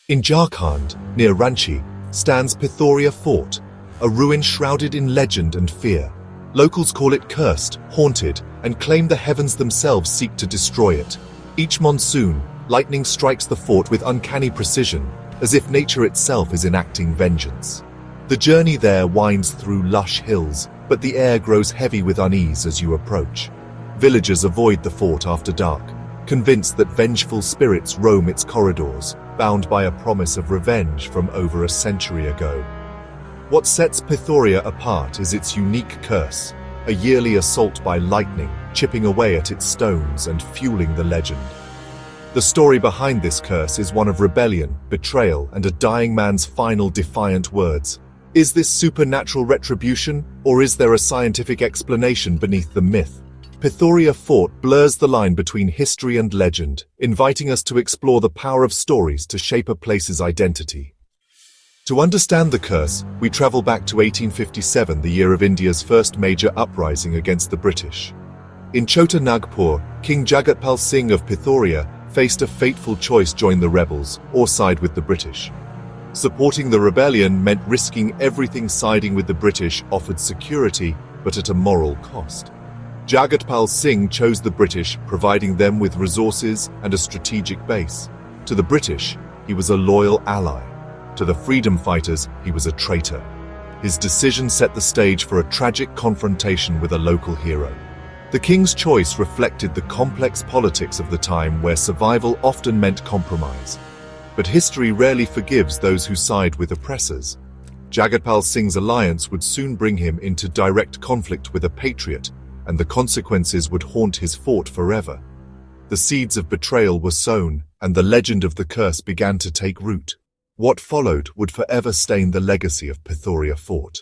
In Jharkhand, near Ranchi, stands Pithoria Fort, a ruin shrouded in legend and fear. Locals call it cursed, haunted, and claim the heavens themselves seek to destroy it. Each monsoon, lightning strikes the fort with uncanny precision, as if nature itself is enacting vengeance. The journey there winds through lush hills, but the air grows heavy with unease as you approach. Villagers avoid the fort after dark, convinced that vengeful spirits roam its corridors, bound by a promise of revenge from over a century ago. What sets Pithoria apart is its unique curse, a yearly assault by lightning, chipping away at its stones and fueling the legend. The story behind this curse is one of rebellion, betrayal, and a dying man's final defiant words. Is this supernatural retribution, or is there a scientific explanation beneath the myth? Pithoria Fort blurs the line between history and legend, inviting us to explore the power of stories to shape a place's identity. To understand the curse, we travel back to 1857, the year of India's first major uprising against the British. In Chota Nagpur, King Jagatpal Singh of Pithoria faced a fateful choice: join the rebels or side with the British. Supporting the rebellion meant risking everything. Siding with the British offered security, but at a moral cost. Jagatpal Singh chose the British, providing them with resources and a strategic base. To the British, he was a loyal ally. To the freedom fighters, he was a traitor. His decision set the stage for a tragic confrontation with a local hero. The king's choice reflected the complex politics of the time, where survival often meant compromise. But history rarely forgives those who side with oppressors. Jagatpal Singh's alliance would soon bring him into direct conflict with a patriot, and the consequences would haunt his fort forever. The seeds of betrayal were sown, and the legend of the curse began to take root. What followed would forever stain the legacy of Pithoria Fort.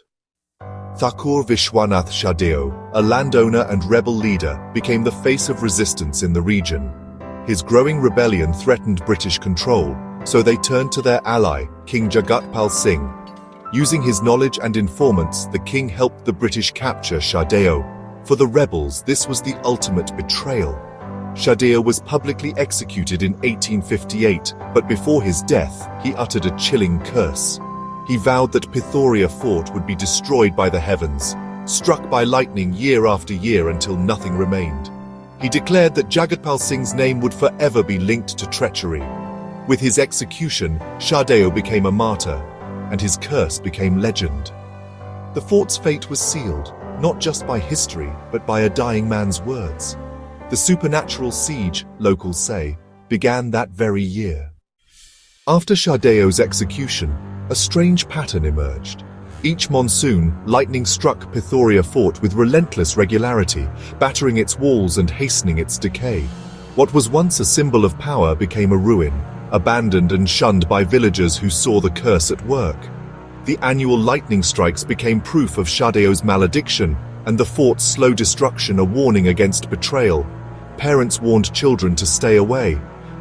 Thakur Vishwanath Shahdeo, a landowner and rebel leader, became the face of resistance in the region. His growing rebellion threatened British control, so they turned to their ally, King Jagatpal Singh. Using his knowledge and informants, the king helped the British capture Shahdeo. For the rebels, this was the ultimate betrayal. Shahdeo was publicly executed in 1858, but before his death, he uttered a chilling curse. He vowed that Pithoria Fort would be destroyed by the heavens, struck by lightning year after year until nothing remained. He declared that Jagatpal Singh's name would forever be linked to treachery. With his execution, Shahdeo became a martyr, and his curse became legend. The fort's fate was sealed, not just by history, but by a dying man's words. The supernatural siege, locals say, began that very year. After Shahdeo's execution, a strange pattern emerged. Each monsoon, lightning struck Pithoria Fort with relentless regularity, battering its walls and hastening its decay. What was once a symbol of power became a ruin, abandoned and shunned by villagers who saw the curse at work. The annual lightning strikes became proof of Shahdeo's malediction, and the fort's slow destruction a warning against betrayal. Parents warned children to stay away.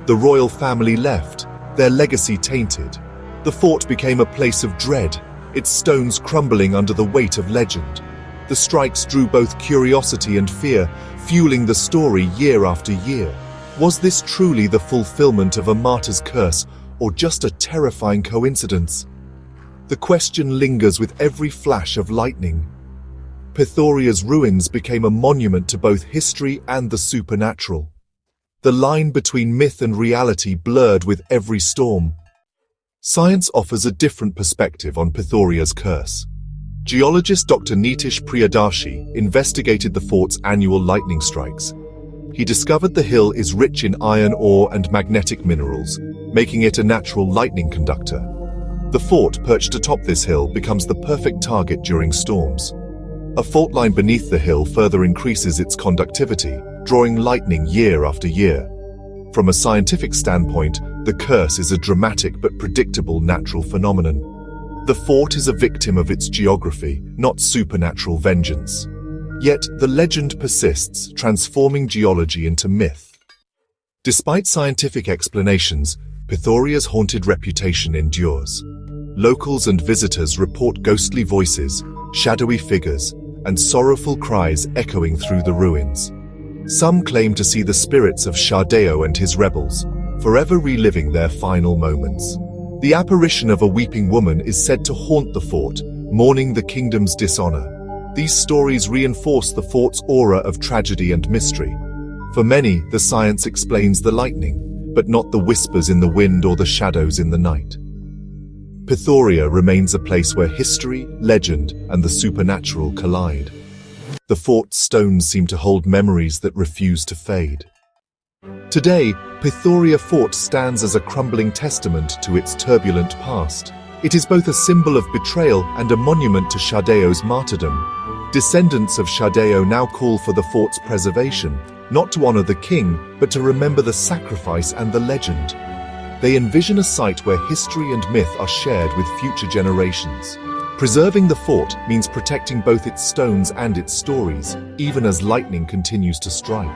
The royal family left, their legacy tainted. The fort became a place of dread, its stones crumbling under the weight of legend. The strikes drew both curiosity and fear, fueling the story year after year. Was this truly the fulfillment of a martyr's curse, or just a terrifying coincidence? The question lingers with every flash of lightning. Pithoria's ruins became a monument to both history and the supernatural. The line between myth and reality blurred with every storm. Science offers a different perspective on Pithoria's curse. Geologist Dr. Nitish Priyadarshi investigated the fort's annual lightning strikes. He discovered the hill is rich in iron ore and magnetic minerals, making it a natural lightning conductor. The fort, perched atop this hill, becomes the perfect target during storms. A fault line beneath the hill further increases its conductivity, drawing lightning year after year. From a scientific standpoint, the curse is a dramatic but predictable natural phenomenon. The fort is a victim of its geography, not supernatural vengeance. Yet, the legend persists, transforming geology into myth. Despite scientific explanations, Pithoria's haunted reputation endures. Locals and visitors report ghostly voices, shadowy figures, and sorrowful cries echoing through the ruins. Some claim to see the spirits of Shahdeo and his rebels, forever reliving their final moments. The apparition of a weeping woman is said to haunt the fort, mourning the kingdom's dishonor. These stories reinforce the fort's aura of tragedy and mystery. For many, the science explains the lightning, but not the whispers in the wind or the shadows in the night. Pithoria remains a place where history, legend, and the supernatural collide. The fort's stones seem to hold memories that refuse to fade. Today, Pithoria Fort stands as a crumbling testament to its turbulent past. It is both a symbol of betrayal and a monument to Shahdeo's martyrdom. Descendants of Shahdeo now call for the fort's preservation, not to honor the king, but to remember the sacrifice and the legend. They envision a site where history and myth are shared with future generations. Preserving the fort means protecting both its stones and its stories, even as lightning continues to strike.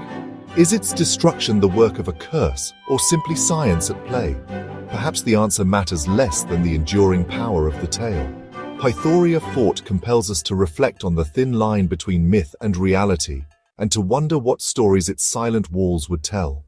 Is its destruction the work of a curse, or simply science at play? Perhaps the answer matters less than the enduring power of the tale. Pithoria Fort compels us to reflect on the thin line between myth and reality, and to wonder what stories its silent walls would tell.